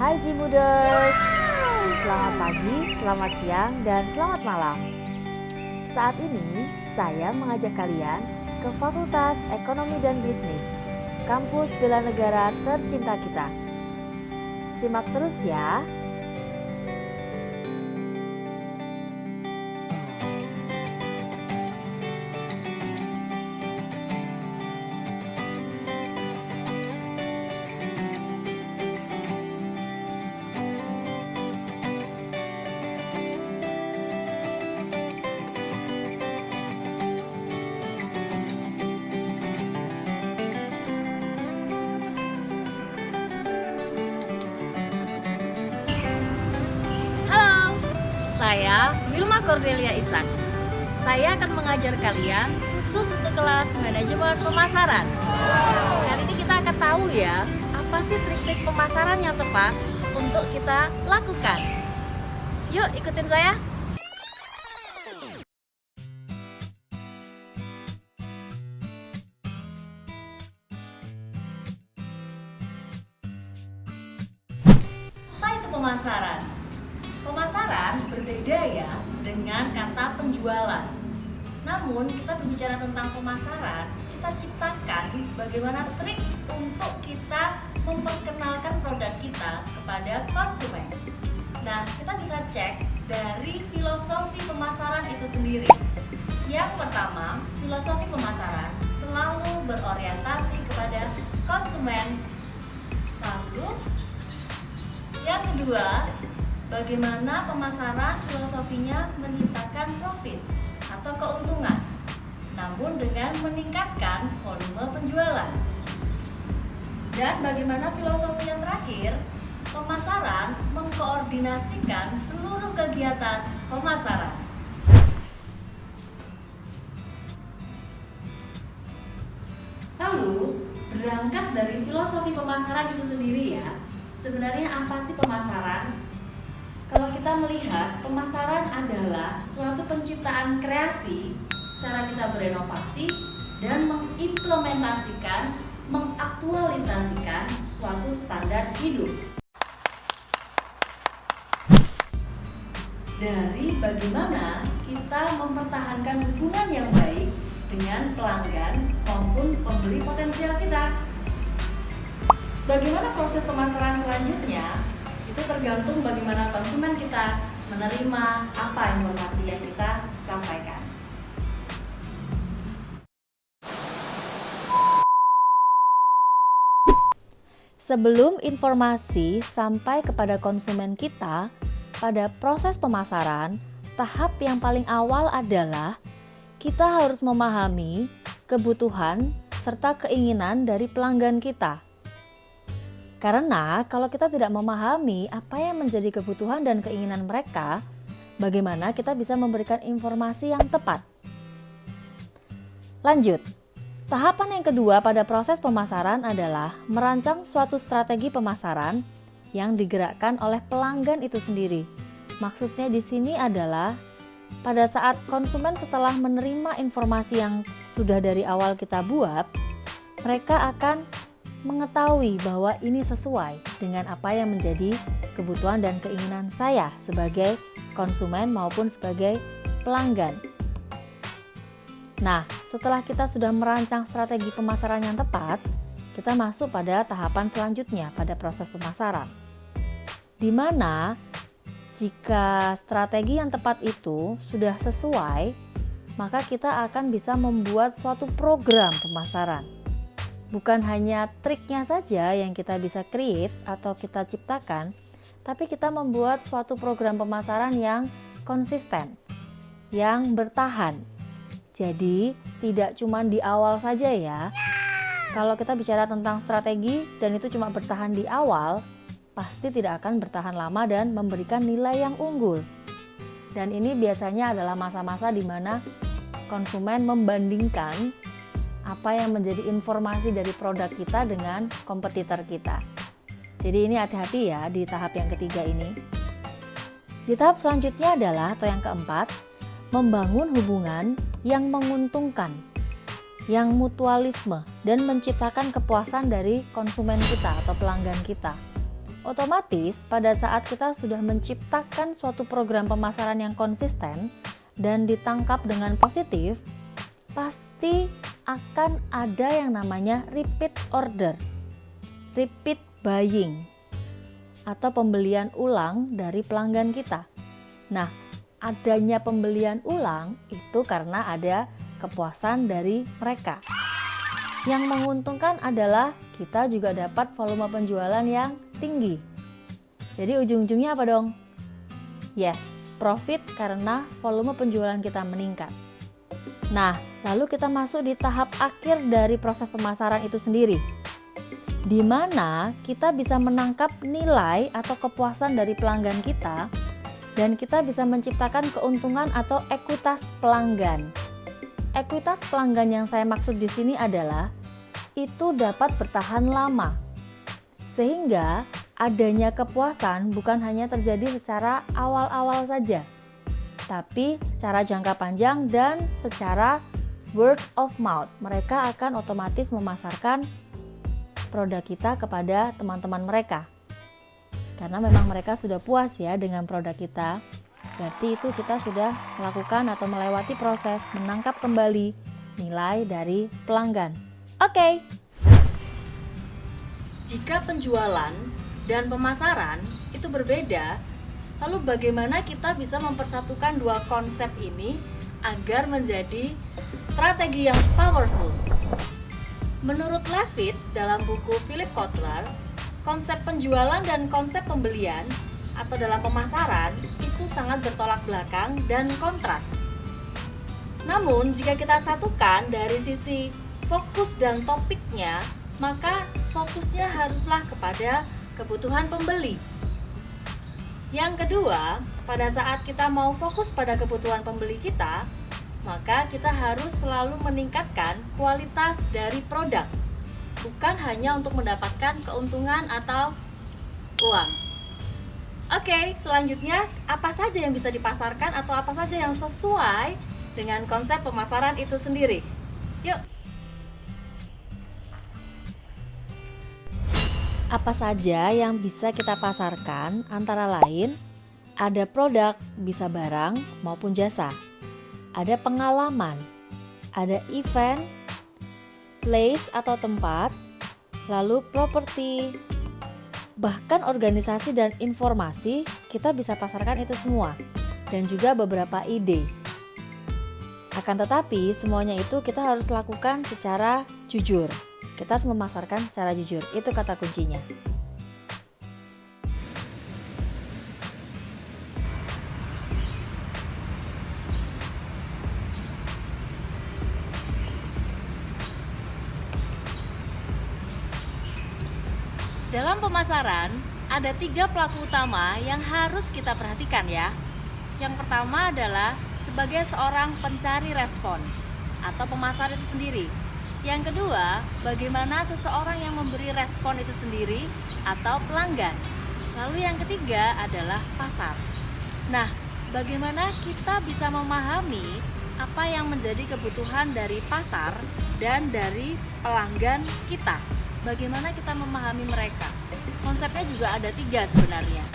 Hai Jimuders, selamat pagi, selamat siang, dan selamat malam. Saat ini saya mengajak kalian ke Fakultas Ekonomi dan Bisnis, kampus bela negara tercinta kita. Simak terus ya. Saya Wilma Cordelia Isan. Saya akan mengajar kalian khusus untuk kelas manajemen pemasaran. Kali ini kita akan tahu ya, apa sih trik-trik pemasaran yang tepat untuk kita lakukan. Yuk ikutin saya. Apa itu pemasaran? Pemasaran berbeda ya dengan kata penjualan. Namun kita berbicara tentang pemasaran, kita ciptakan bagaimana trik untuk kita memperkenalkan produk kita kepada konsumen. Nah, kita bisa cek dari filosofi pemasaran itu sendiri. Yang pertama, filosofi pemasaran selalu berorientasi kepada konsumen. Lalu, yang kedua, bagaimana pemasaran filosofinya menciptakan profit atau keuntungan, namun dengan meningkatkan volume penjualan. Dan bagaimana filosofi yang terakhir, pemasaran mengkoordinasikan seluruh kegiatan pemasaran. Lalu, berangkat dari filosofi pemasaran itu sendiri ya, sebenarnya apa sih pemasaran? Kalau kita melihat, pemasaran adalah suatu penciptaan kreasi, cara kita berinovasi dan mengimplementasikan, mengaktualisasikan suatu standar hidup. Dari bagaimana kita mempertahankan hubungan yang baik dengan pelanggan maupun pembeli potensial kita. Bagaimana proses pemasaran selanjutnya? Itu tergantung bagaimana konsumen kita menerima apa informasi yang kita sampaikan. Sebelum informasi sampai kepada konsumen kita, pada proses pemasaran, tahap yang paling awal adalah kita harus memahami kebutuhan serta keinginan dari pelanggan kita. Karena kalau kita tidak memahami apa yang menjadi kebutuhan dan keinginan mereka, bagaimana kita bisa memberikan informasi yang tepat. Lanjut, tahapan yang kedua pada proses pemasaran adalah merancang suatu strategi pemasaran yang digerakkan oleh pelanggan itu sendiri. Maksudnya di sini adalah pada saat konsumen setelah menerima informasi yang sudah dari awal kita buat, mereka akan mengetahui bahwa ini sesuai dengan apa yang menjadi kebutuhan dan keinginan saya sebagai konsumen maupun sebagai pelanggan. Nah, setelah kita sudah merancang strategi pemasaran yang tepat, kita masuk pada tahapan selanjutnya pada proses pemasaran. Di mana jika strategi yang tepat itu sudah sesuai, maka kita akan bisa membuat suatu program pemasaran. Bukan hanya triknya saja yang kita bisa create atau kita ciptakan, tapi kita membuat suatu program pemasaran yang konsisten, yang bertahan. Jadi tidak cuma di awal saja ya. Kalau kita bicara tentang strategi dan itu cuma bertahan di awal, pasti tidak akan bertahan lama dan memberikan nilai yang unggul. Dan ini biasanya adalah masa-masa di mana konsumen membandingkan apa yang menjadi informasi dari produk kita dengan kompetitor kita. Jadi ini hati-hati ya di tahap yang ketiga ini. Di tahap selanjutnya adalah, atau yang keempat, membangun hubungan yang menguntungkan, yang mutualisme, dan menciptakan kepuasan dari konsumen kita atau pelanggan kita. Otomatis pada saat kita sudah menciptakan suatu program pemasaran yang konsisten dan ditangkap dengan positif, pasti akan ada yang namanya repeat order, repeat buying, atau pembelian ulang dari pelanggan kita. Nah, adanya pembelian ulang itu karena ada kepuasan dari mereka. Yang menguntungkan adalah kita juga dapat volume penjualan yang tinggi. Jadi ujung-ujungnya apa dong? Yes, profit karena volume penjualan kita meningkat. Nah, lalu kita masuk di tahap akhir dari proses pemasaran itu sendiri, di mana kita bisa menangkap nilai atau kepuasan dari pelanggan kita dan kita bisa menciptakan keuntungan atau ekuitas pelanggan. Ekuitas pelanggan yang saya maksud di sini adalah itu dapat bertahan lama. Sehingga adanya kepuasan bukan hanya terjadi secara awal-awal saja, tapi secara jangka panjang dan secara word of mouth. Mereka akan otomatis memasarkan produk kita kepada teman-teman mereka. Karena memang mereka sudah puas ya dengan produk kita. Berarti itu kita sudah melakukan atau melewati proses menangkap kembali nilai dari pelanggan. Oke. Jika penjualan dan pemasaran itu berbeda, lalu bagaimana kita bisa mempersatukan dua konsep ini agar menjadi strategi yang powerful? Menurut Levitt dalam buku Philip Kotler, konsep penjualan dan konsep pembelian atau dalam pemasaran itu sangat bertolak belakang dan kontras. Namun jika kita satukan dari sisi fokus dan topiknya, maka fokusnya haruslah kepada kebutuhan pembeli. Yang kedua, pada saat kita mau fokus pada kebutuhan pembeli kita, maka kita harus selalu meningkatkan kualitas dari produk, bukan hanya untuk mendapatkan keuntungan atau uang. Oke, selanjutnya apa saja yang bisa dipasarkan atau apa saja yang sesuai dengan konsep pemasaran itu sendiri? Yuk. Apa saja yang bisa kita pasarkan? Antara lain, ada produk, bisa barang maupun jasa. Ada pengalaman, ada event, place atau tempat, lalu properti, bahkan organisasi dan informasi, kita bisa pasarkan itu semua. Dan juga beberapa ide. Akan tetapi, semuanya itu kita harus lakukan secara jujur. Kita harus memasarkan secara jujur, itu kata kuncinya. Dalam pemasaran, ada 3 pelaku utama yang harus kita perhatikan ya. Yang pertama adalah sebagai seorang pencari respon atau pemasar itu sendiri. Yang kedua, bagaimana seseorang yang memberi respon itu sendiri atau pelanggan. Lalu yang ketiga adalah pasar. Nah, bagaimana kita bisa memahami apa yang menjadi kebutuhan dari pasar dan dari pelanggan kita? Bagaimana kita memahami mereka? Konsepnya juga ada 3 sebenarnya.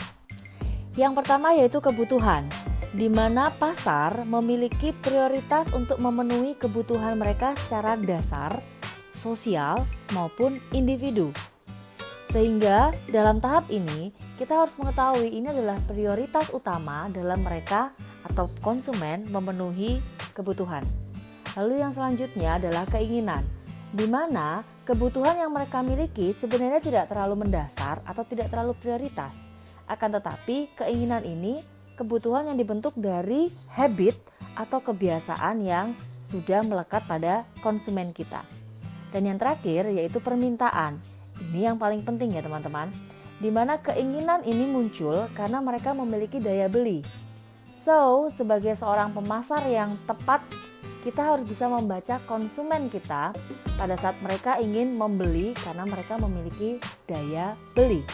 Yang pertama yaitu kebutuhan, di mana pasar memiliki prioritas untuk memenuhi kebutuhan mereka secara dasar, sosial maupun individu. Sehingga dalam tahap ini kita harus mengetahui ini adalah prioritas utama dalam mereka atau konsumen memenuhi kebutuhan. Lalu yang selanjutnya adalah keinginan, di mana kebutuhan yang mereka miliki sebenarnya tidak terlalu mendasar atau tidak terlalu prioritas. Akan tetapi keinginan ini kebutuhan yang dibentuk dari habit atau kebiasaan yang sudah melekat pada konsumen kita. Dan yang terakhir yaitu permintaan. Ini yang paling penting ya teman-teman, di mana keinginan ini muncul karena mereka memiliki daya beli. So, sebagai seorang pemasar yang tepat, kita harus bisa membaca konsumen kita pada saat mereka ingin membeli karena mereka memiliki daya beli.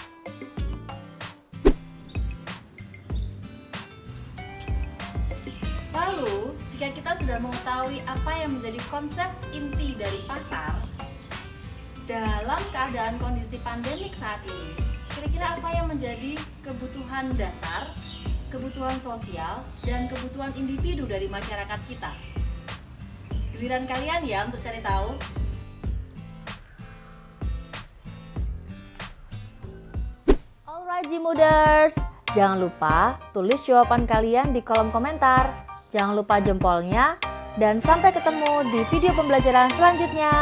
Lalu, jika kita sudah mengetahui apa yang menjadi konsep inti dari pasar, dalam keadaan kondisi pandemik saat ini, Kira-kira apa yang menjadi kebutuhan dasar, kebutuhan sosial, dan kebutuhan individu dari masyarakat kita? Giliran kalian ya untuk cari tahu. Alright Gmuders, jangan lupa tulis jawaban kalian di kolom komentar. Jangan lupa jempolnya, dan sampai ketemu di video pembelajaran selanjutnya.